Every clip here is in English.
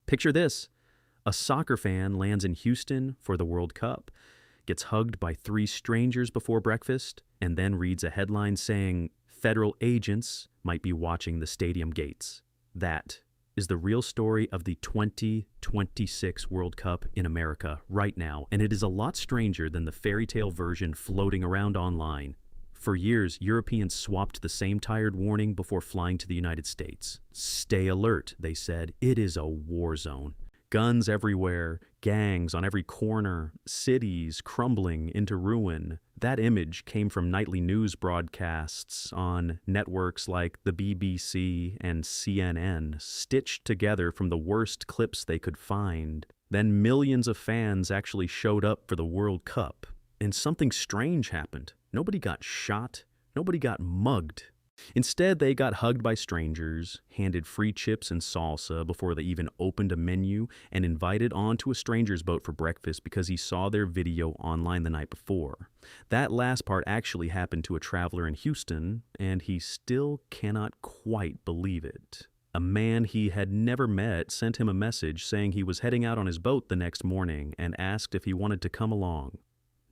Picture this. A soccer fan lands in Houston for the World Cup, gets hugged by three strangers before breakfast, and then reads a headline saying federal agents might be watching the stadium gates. That is the real story of the 2026 World Cup in America right now, and it is a lot stranger than the fairy tale version floating around online. For years, Europeans swapped the same tired warning before flying to the United States. Stay alert, they said. It is a war zone. Guns everywhere, gangs on every corner, cities crumbling into ruin. That image came from nightly news broadcasts on networks like the BBC and CNN, stitched together from the worst clips they could find. Then millions of fans actually showed up for the World Cup. And something strange happened. Nobody got shot. Nobody got mugged. Instead, they got hugged by strangers, handed free chips and salsa before they even opened a menu, and invited onto a stranger's boat for breakfast because he saw their video online the night before. That last part actually happened to a traveler in Houston, and he still cannot quite believe it. A man he had never met sent him a message saying he was heading out on his boat the next morning and asked if he wanted to come along.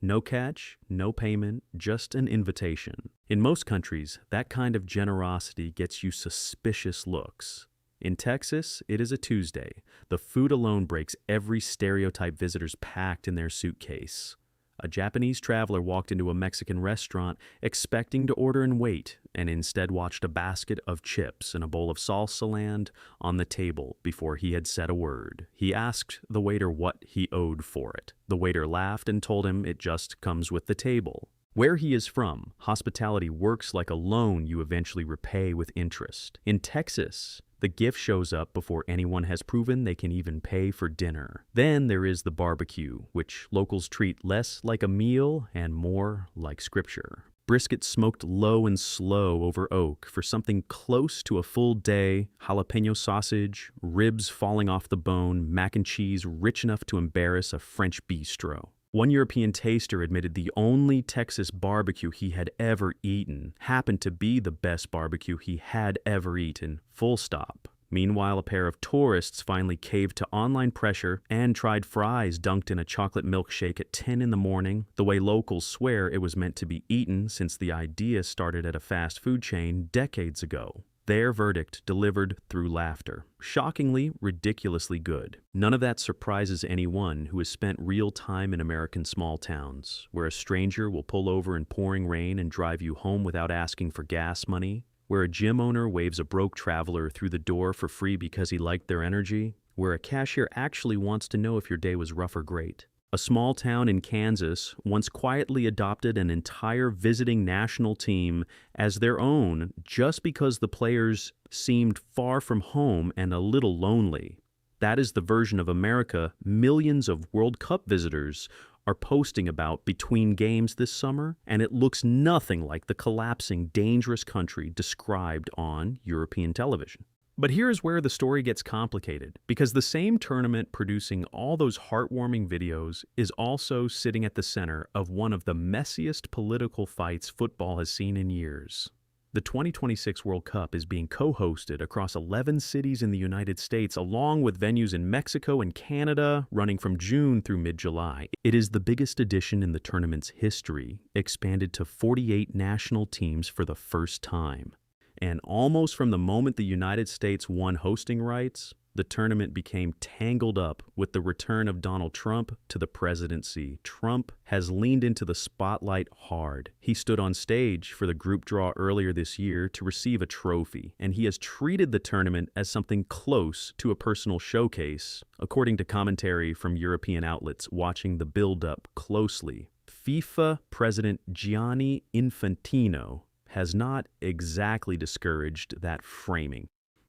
No catch, no payment, just an invitation. In most countries, that kind of generosity gets you suspicious looks. In Texas, it is a Tuesday. The food alone breaks every stereotype visitor's packed in their suitcase. A Japanese traveler walked into a Mexican restaurant expecting to order and wait, and instead watched a basket of chips and a bowl of salsa land on the table before he had said a word. He asked the waiter what he owed for it. The waiter laughed and told him it just comes with the table. Where he is from, hospitality works like a loan you eventually repay with interest. In Texas, the gift shows up before anyone has proven they can even pay for dinner. Then there is the barbecue, which locals treat less like a meal and more like scripture. Brisket smoked low and slow over oak for something close to a full day, jalapeno sausage, ribs falling off the bone, mac and cheese rich enough to embarrass a French bistro. One European taster admitted the only Texas barbecue he had ever eaten happened to be the best barbecue he had ever eaten, full stop. Meanwhile, a pair of tourists finally caved to online pressure and tried fries dunked in a chocolate milkshake at 10 in the morning, the way locals swear it was meant to be eaten since the idea started at a fast food chain decades ago. Their verdict delivered through laughter. Shockingly, ridiculously good. None of that surprises anyone who has spent real time in American small towns, where a stranger will pull over in pouring rain and drive you home without asking for gas money, where a gym owner waves a broke traveler through the door for free because he liked their energy, where a cashier actually wants to know if your day was rough or great. A small town in Kansas once quietly adopted an entire visiting national team as their own just because the players seemed far from home and a little lonely. That is the version of America millions of World Cup visitors are posting about between games this summer, and it looks nothing like the collapsing, dangerous country described on European television. But here's where the story gets complicated, because the same tournament producing all those heartwarming videos is also sitting at the center of one of the messiest political fights football has seen in years. The 2026 World Cup is being co-hosted across 11 cities in the United States, along with venues in Mexico and Canada, running from June through mid-July. It is the biggest edition in the tournament's history, expanded to 48 national teams for the first time. And almost from the moment the United States won hosting rights, the tournament became tangled up with the return of Donald Trump to the presidency. Trump has leaned into the spotlight hard. He stood on stage for the group draw earlier this year to receive a trophy, and he has treated the tournament as something close to a personal showcase, according to commentary from European outlets watching the build-up closely. FIFA President Gianni Infantino has not exactly discouraged that framing.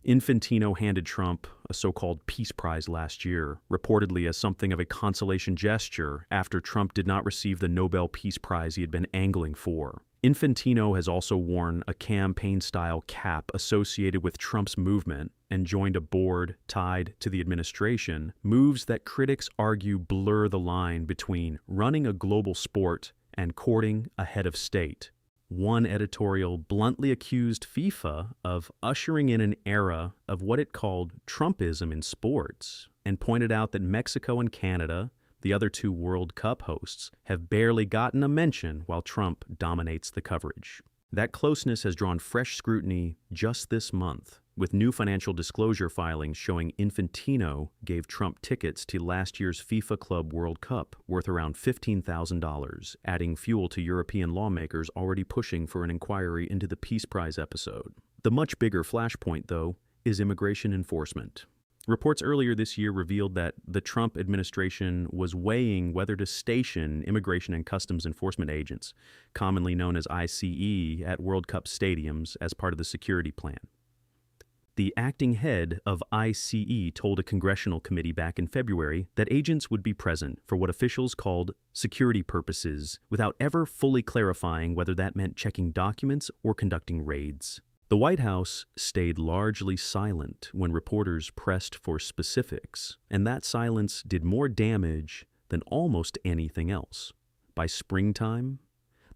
Infantino handed Trump a so-called Peace Prize last year, reportedly as something of a consolation gesture after Trump did not receive the Nobel Peace Prize he had been angling for. Infantino has also worn a campaign-style cap associated with Trump's movement and joined a board tied to the administration, moves that critics argue blur the line between running a global sport and courting a head of state. One editorial bluntly accused FIFA of ushering in an era of what it called Trumpism in sports, and pointed out that Mexico and Canada, the other two World Cup hosts, have barely gotten a mention while Trump dominates the coverage. That closeness has drawn fresh scrutiny just this month, with new financial disclosure filings showing Infantino gave Trump tickets to last year's FIFA Club World Cup worth around $15,000, adding fuel to European lawmakers already pushing for an inquiry into the Peace Prize episode. The much bigger flashpoint, though, is immigration enforcement. Reports earlier this year revealed that the Trump administration was weighing whether to station Immigration and Customs Enforcement agents, commonly known as ICE, at World Cup stadiums as part of the security plan. The acting head of ICE told a congressional committee back in February that agents would be present for what officials called security purposes, without ever fully clarifying whether that meant checking documents or conducting raids. The White House stayed largely silent when reporters pressed for specifics, and that silence did more damage than almost anything else. By springtime,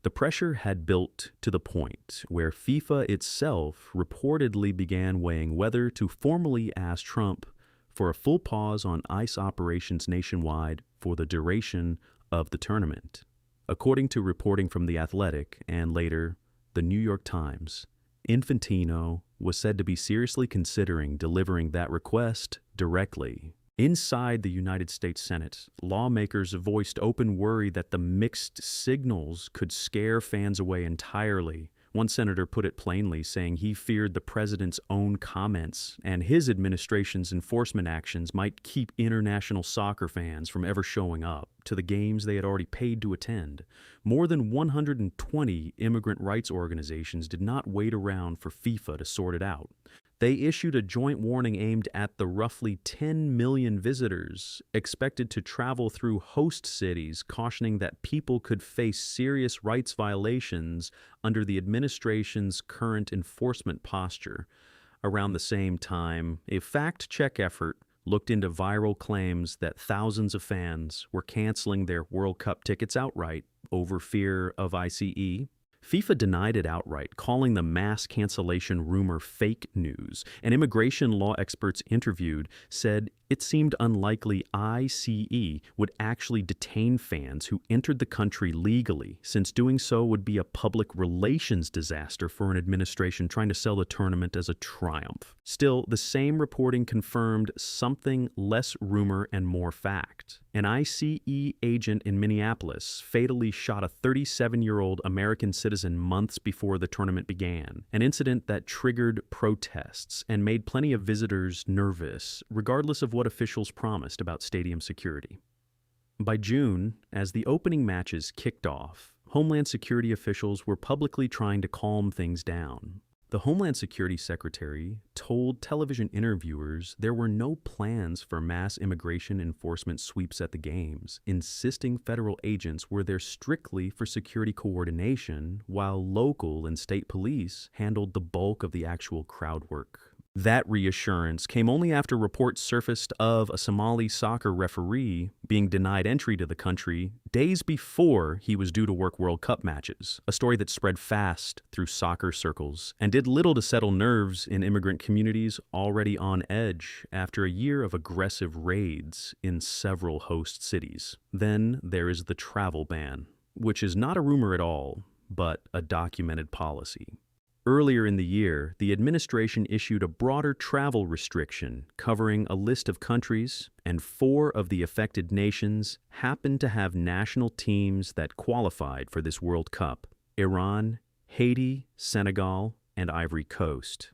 the pressure had built to the point where FIFA itself reportedly began weighing whether to formally ask Trump for a full pause on ICE operations nationwide for the duration of the tournament. According to reporting from The Athletic and later The New York Times, Infantino was said to be seriously considering delivering that request directly. Inside the United States Senate, lawmakers voiced open worry that the mixed signals could scare fans away entirely. One senator put it plainly, saying he feared the president's own comments and his administration's enforcement actions might keep international soccer fans from ever showing up to the games they had already paid to attend. More than 120 immigrant rights organizations did not wait around for FIFA to sort it out. They issued a joint warning aimed at the roughly 10 million visitors expected to travel through host cities, cautioning that people could face serious rights violations under the administration's current enforcement posture. Around the same time, a fact-check effort looked into viral claims that thousands of fans were canceling their World Cup tickets outright over fear of ICE. FIFA denied it outright, calling the mass cancellation rumor fake news, and immigration law experts interviewed said it seemed unlikely ICE would actually detain fans who entered the country legally, since doing so would be a public relations disaster for an administration trying to sell the tournament as a triumph. Still, the same reporting confirmed something less rumor and more fact. An ICE agent in Minneapolis fatally shot a 37-year-old American citizen months before the tournament began, an incident that triggered protests and made plenty of visitors nervous, regardless of what officials promised about stadium security. By June, as the opening matches kicked off, Homeland Security officials were publicly trying to calm things down. The Homeland Security Secretary told television interviewers there were no plans for mass immigration enforcement sweeps at the games, insisting federal agents were there strictly for security coordination, while local and state police handled the bulk of the actual crowd work. That reassurance came only after reports surfaced of a Somali soccer referee being denied entry to the country days before he was due to work World Cup matches, a story that spread fast through soccer circles and did little to settle nerves in immigrant communities already on edge after a year of aggressive raids in several host cities. Then there is the travel ban, which is not a rumor at all, but a documented policy. Earlier in the year, the administration issued a broader travel restriction covering a list of countries, and 4 of the affected nations happened to have national teams that qualified for this World Cup: Iran, Haiti, Senegal, and Ivory Coast.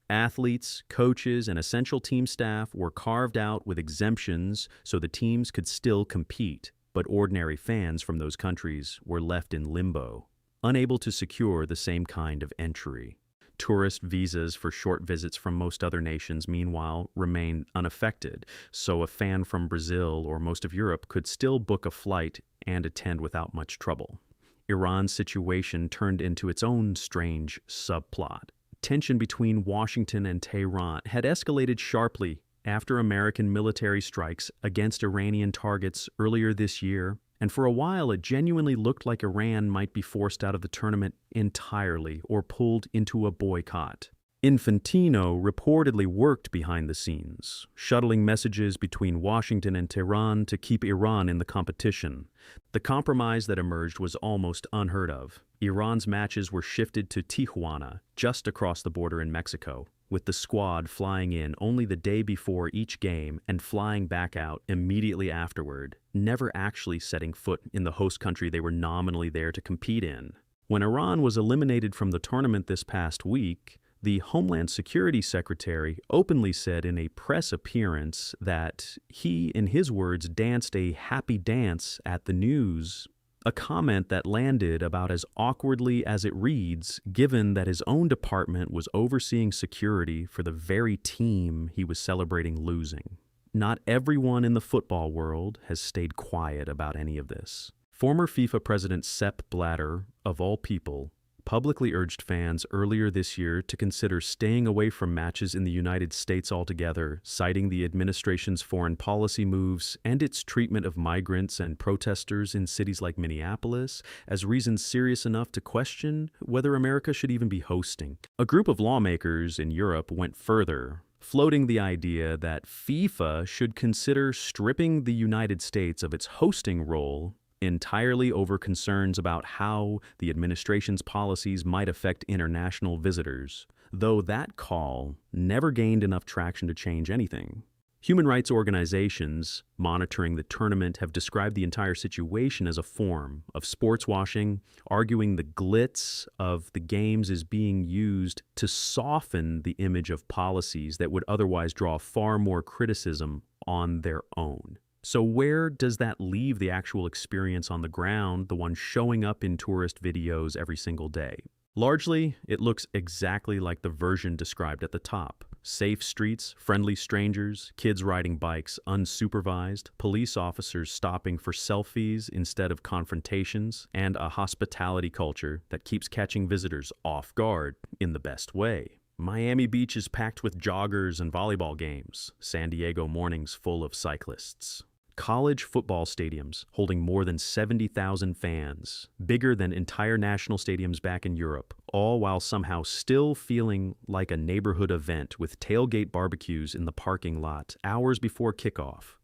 Athletes, coaches, and essential team staff were carved out with exemptions so the teams could still compete, but ordinary fans from those countries were left in limbo, unable to secure the same kind of entry. Tourist visas for short visits from most other nations, meanwhile, remained unaffected, so a fan from Brazil or most of Europe could still book a flight and attend without much trouble. Iran's situation turned into its own strange subplot. Tension between Washington and Tehran had escalated sharply after American military strikes against Iranian targets earlier this year, and for a while it genuinely looked like Iran might be forced out of the tournament entirely or pulled into a boycott. Infantino reportedly worked behind the scenes, shuttling messages between Washington and Tehran to keep Iran in the competition. The compromise that emerged was almost unheard of. Iran's matches were shifted to Tijuana, just across the border in Mexico, with the squad flying in only the day before each game and flying back out immediately afterward, never actually setting foot in the host country they were nominally there to compete in. When Iran was eliminated from the tournament this past week, the Homeland Security Secretary openly said in a press appearance that he, in his words, danced a happy dance at the news, a comment that landed about as awkwardly as it reads, given that his own department was overseeing security for the very team he was celebrating losing. Not everyone in the football world has stayed quiet about any of this. Former FIFA President Sepp Blatter, of all people, publicly urged fans earlier this year to consider staying away from matches in the United States altogether, citing the administration's foreign policy moves and its treatment of migrants and protesters in cities like Minneapolis as reasons serious enough to question whether America should even be hosting. A group of lawmakers in Europe went further, floating the idea that FIFA should consider stripping the United States of its hosting role entirely over concerns about how the administration's policies might affect international visitors, though that call never gained enough traction to change anything. Human rights organizations monitoring the tournament have described the entire situation as a form of sports washing, arguing the glitz of the games is being used to soften the image of policies that would otherwise draw far more criticism on their own. So where does that leave the actual experience on the ground, the one showing up in tourist videos every single day? Largely, it looks exactly like the version described at the top. Safe streets, friendly strangers, kids riding bikes unsupervised, police officers stopping for selfies instead of confrontations, and a hospitality culture that keeps catching visitors off guard in the best way. Miami Beach is packed with joggers and volleyball games, San Diego mornings full of cyclists. College football stadiums holding more than 70,000 fans, bigger than entire national stadiums back in Europe, all while somehow still feeling like a neighborhood event with tailgate barbecues in the parking lot hours before kickoff.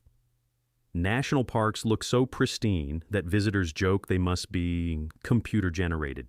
National parks look so pristine that visitors joke they must be computer-generated.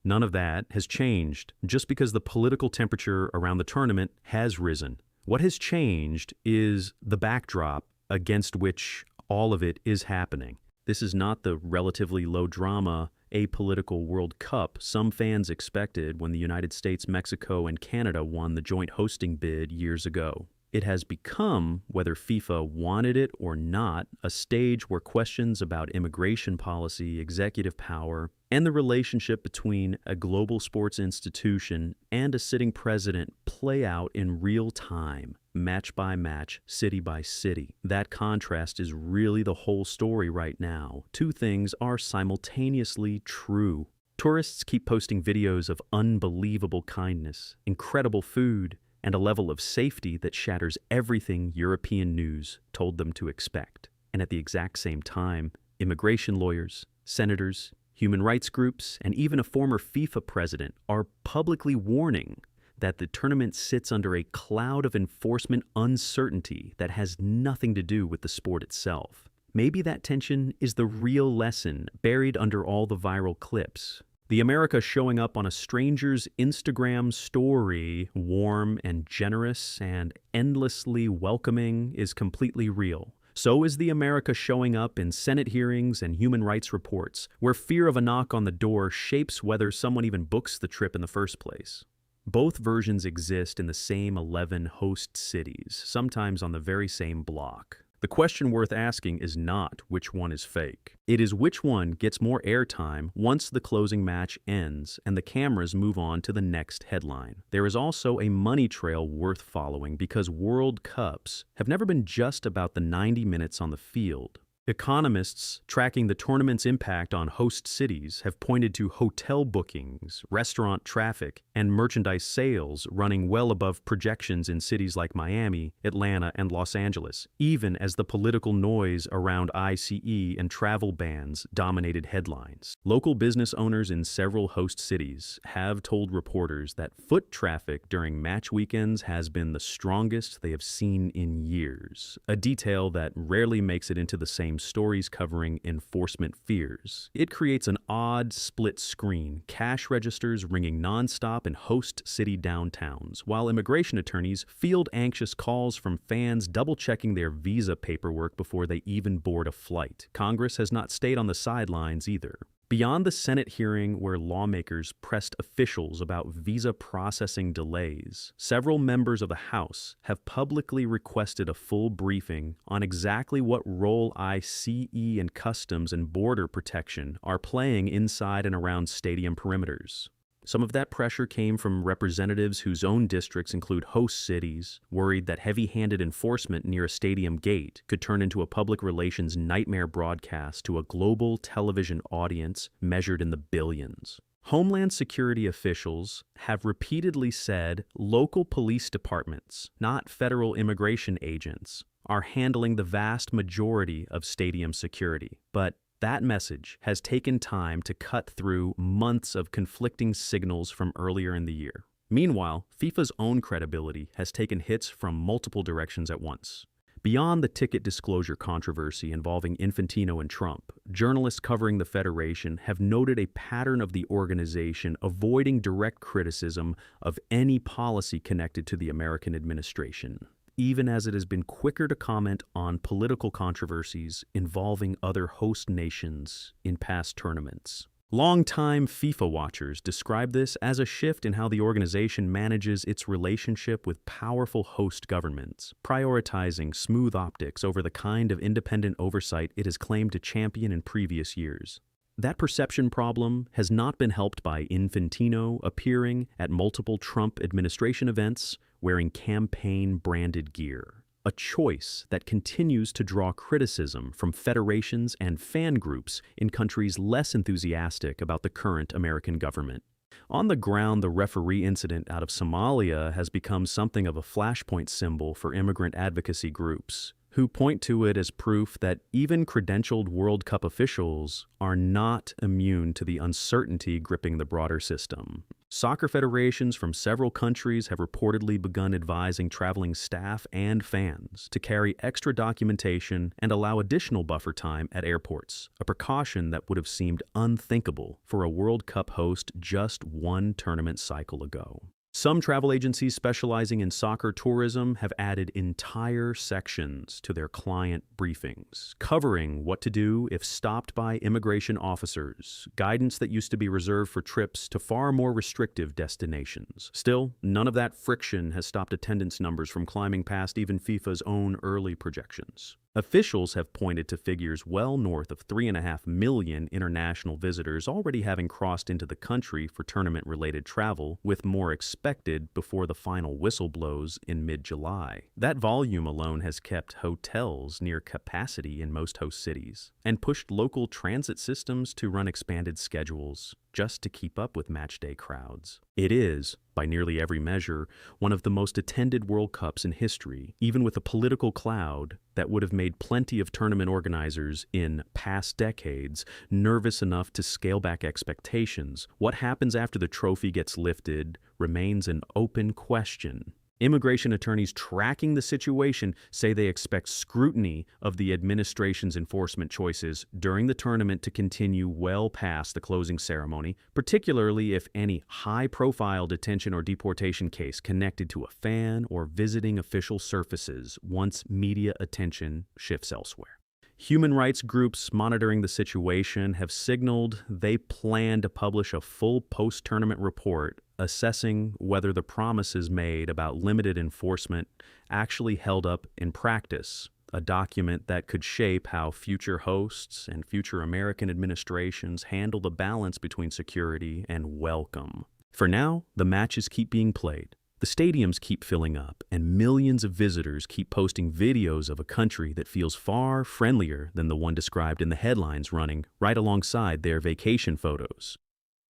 None of that has changed just because the political temperature around the tournament has risen. What has changed is the backdrop against which all of it is happening. This is not the relatively low drama, apolitical World Cup some fans expected when the United States, Mexico, and Canada won the joint hosting bid years ago. It has become, whether FIFA wanted it or not, a stage where questions about immigration policy, executive power, and the relationship between a global sports institution and a sitting president play out in real time, match by match, city by city. That contrast is really the whole story right now. Two things are simultaneously true. Tourists keep posting videos of unbelievable kindness, incredible food, and a level of safety that shatters everything European news told them to expect. And at the exact same time, immigration lawyers, senators, human rights groups, and even a former FIFA president are publicly warning that the tournament sits under a cloud of enforcement uncertainty that has nothing to do with the sport itself. Maybe that tension is the real lesson buried under all the viral clips. The America showing up on a stranger's Instagram story, warm and generous and endlessly welcoming, is completely real. So is the America showing up in Senate hearings and human rights reports, where fear of a knock on the door shapes whether someone even books the trip in the first place. Both versions exist in the same 11 host cities, sometimes on the very same block. The question worth asking is not which one is fake. It is which one gets more airtime once the closing match ends and the cameras move on to the next headline. There is also a money trail worth following because World Cups have never been just about the 90 minutes on the field. Economists tracking the tournament's impact on host cities have pointed to hotel bookings, restaurant traffic, and merchandise sales running well above projections in cities like Miami, Atlanta, and Los Angeles, even as the political noise around ICE and travel bans dominated headlines. Local business owners in several host cities have told reporters that foot traffic during match weekends has been the strongest they have seen in years, a detail that rarely makes it into the same stories covering enforcement fears. It creates an odd split screen, cash registers ringing nonstop in host city downtowns, while immigration attorneys field anxious calls from fans double-checking their visa paperwork before they even board a flight. Congress has not stayed on the sidelines either. Beyond the Senate hearing where lawmakers pressed officials about visa processing delays, several members of the House have publicly requested a full briefing on exactly what role ICE and Customs and Border Protection are playing inside and around stadium perimeters. Some of that pressure came from representatives whose own districts include host cities, worried that heavy-handed enforcement near a stadium gate could turn into a public relations nightmare broadcast to a global television audience measured in the billions. Homeland Security officials have repeatedly said local police departments, not federal immigration agents, are handling the vast majority of stadium security. But that message has taken time to cut through months of conflicting signals from earlier in the year. Meanwhile, FIFA's own credibility has taken hits from multiple directions at once. Beyond the ticket disclosure controversy involving Infantino and Trump, journalists covering the federation have noted a pattern of the organization avoiding direct criticism of any policy connected to the American administration, even as it has been quicker to comment on political controversies involving other host nations in past tournaments. Longtime FIFA watchers describe this as a shift in how the organization manages its relationship with powerful host governments, prioritizing smooth optics over the kind of independent oversight it has claimed to champion in previous years. That perception problem has not been helped by Infantino appearing at multiple Trump administration events wearing campaign-branded gear, a choice that continues to draw criticism from federations and fan groups in countries less enthusiastic about the current American government. On the ground, the referee incident out of Somalia has become something of a flashpoint symbol for immigrant advocacy groups, who point to it as proof that even credentialed World Cup officials are not immune to the uncertainty gripping the broader system. Soccer federations from several countries have reportedly begun advising traveling staff and fans to carry extra documentation and allow additional buffer time at airports, a precaution that would have seemed unthinkable for a World Cup host just one tournament cycle ago. Some travel agencies specializing in soccer tourism have added entire sections to their client briefings, covering what to do if stopped by immigration officers, guidance that used to be reserved for trips to far more restrictive destinations. Still, none of that friction has stopped attendance numbers from climbing past even FIFA's own early projections. Officials have pointed to figures well north of 3.5 million international visitors already having crossed into the country for tournament-related travel, with more expected before the final whistle blows in mid-July. That volume alone has kept hotels near capacity in most host cities, and pushed local transit systems to run expanded schedules just to keep up with matchday crowds. It is, by nearly every measure, one of the most attended World Cups in history, even with a political cloud that would have made plenty of tournament organizers in past decades nervous enough to scale back expectations. What happens after the trophy gets lifted remains an open question. Immigration attorneys tracking the situation say they expect scrutiny of the administration's enforcement choices during the tournament to continue well past the closing ceremony, particularly if any high-profile detention or deportation case connected to a fan or visiting official surfaces once media attention shifts elsewhere. Human rights groups monitoring the situation have signaled they plan to publish a full post-tournament report assessing whether the promises made about limited enforcement actually held up in practice, a document that could shape how future hosts and future American administrations handle the balance between security and welcome. For now, the matches keep being played, The stadiums keep filling up, and millions of visitors keep posting videos of a country that feels far friendlier than the one described in the headlines running right alongside their vacation photos.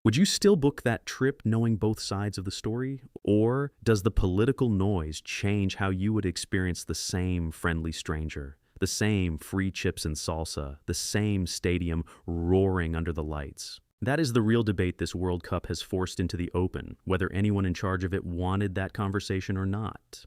Would you still book that trip knowing both sides of the story? Or does the political noise change how you would experience the same friendly stranger, the same free chips and salsa, the same stadium roaring under the lights? That is the real debate this World Cup has forced into the open, whether anyone in charge of it wanted that conversation or not.